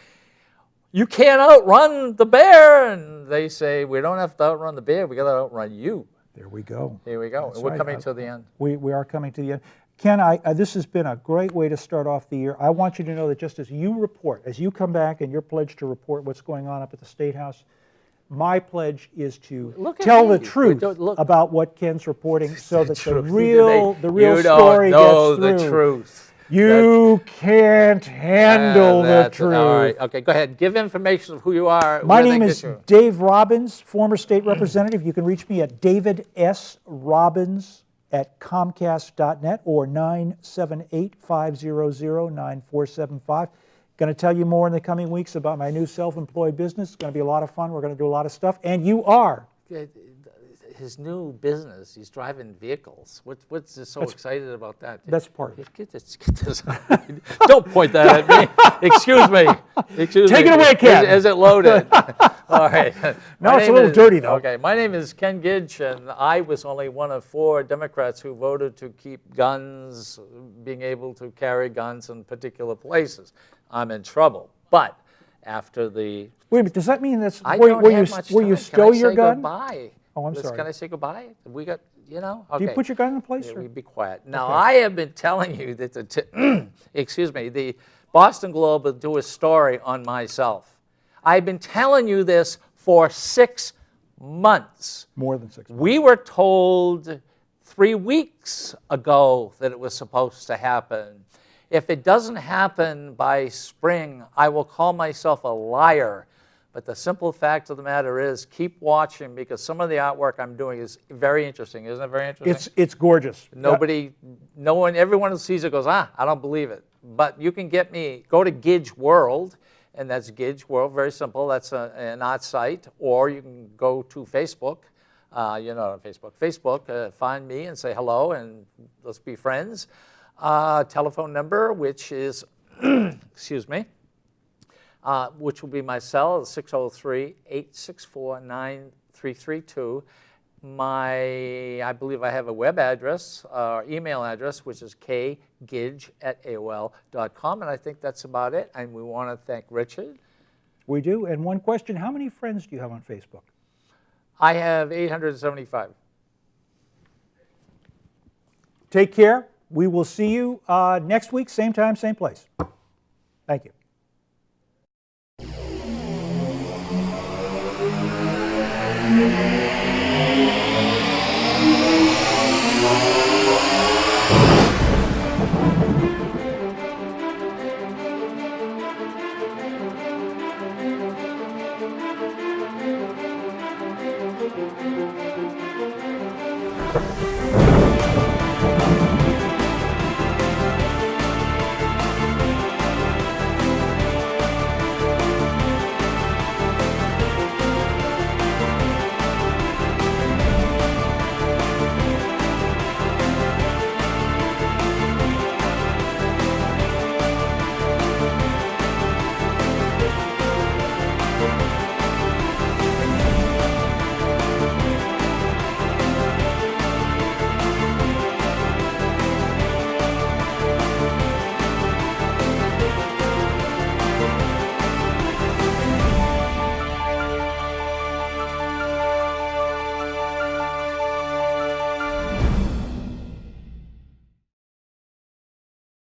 "You can't outrun the bear." And they say, "We don't have to outrun the bear, we got to outrun you." There we go. Here we go. That's We're right. coming to the end. We are coming to the end. Ken, this has been a great way to start off the year. I want you to know that just as you report, as you come back and you're pledged to report what's going on up at the State House, my pledge is to tell the truth about what Ken's reporting so that the real story gets through. The truth. You can't handle the truth. All right. Okay, go ahead. Give information of who you are. My name is Dave Robbins, former state representative. You can reach me at davidsrobbins@comcast.net or 978-500-9475. Going to tell you more in the coming weeks about my new self-employed business. It's going to be a lot of fun. We're going to do a lot of stuff. And you are. His new business, he's driving vehicles. What's so excited about that? That's part of it. Get this. Don't point that at me. Excuse me. Take it away, Ken. Is it loaded? All right. No, it's a little dirty, though. Okay. My name is Ken Gidge, and I was only one of 4 Democrats who voted to keep guns, being able to carry guns in particular places. I'm in trouble. But after the... Wait a minute, does that mean that's where you stole your gun? Goodbye? Oh, I'm sorry. Can I say goodbye? We got, you know? Do you put your gun in place? Yeah, or? be quiet. Now, I have been telling you that excuse me, the Boston Globe will do a story on myself. I've been telling you this for 6 months. More than 6 months. We were told 3 weeks ago that it was supposed to happen. If it doesn't happen by spring, I will call myself a liar. But the simple fact of the matter is, keep watching, because some of the artwork I'm doing is very interesting. Isn't it very interesting? It's gorgeous. No one, everyone who sees it goes, I don't believe it. But you can get me, go to Gidge World, and that's Gidge World, very simple. That's an art site. Or you can go to Facebook, Facebook, find me and say hello, and let's be friends. Telephone number, which is, excuse me, which will be my cell, 603-864-9332. I believe I have a web address, email address, which is kgidge@aol.com, and I think that's about it. And we want to thank Richard. We do. And one question, how many friends do you have on Facebook? I have 875. Take care. We will see you next week, same time, same place. Thank you. Thank you.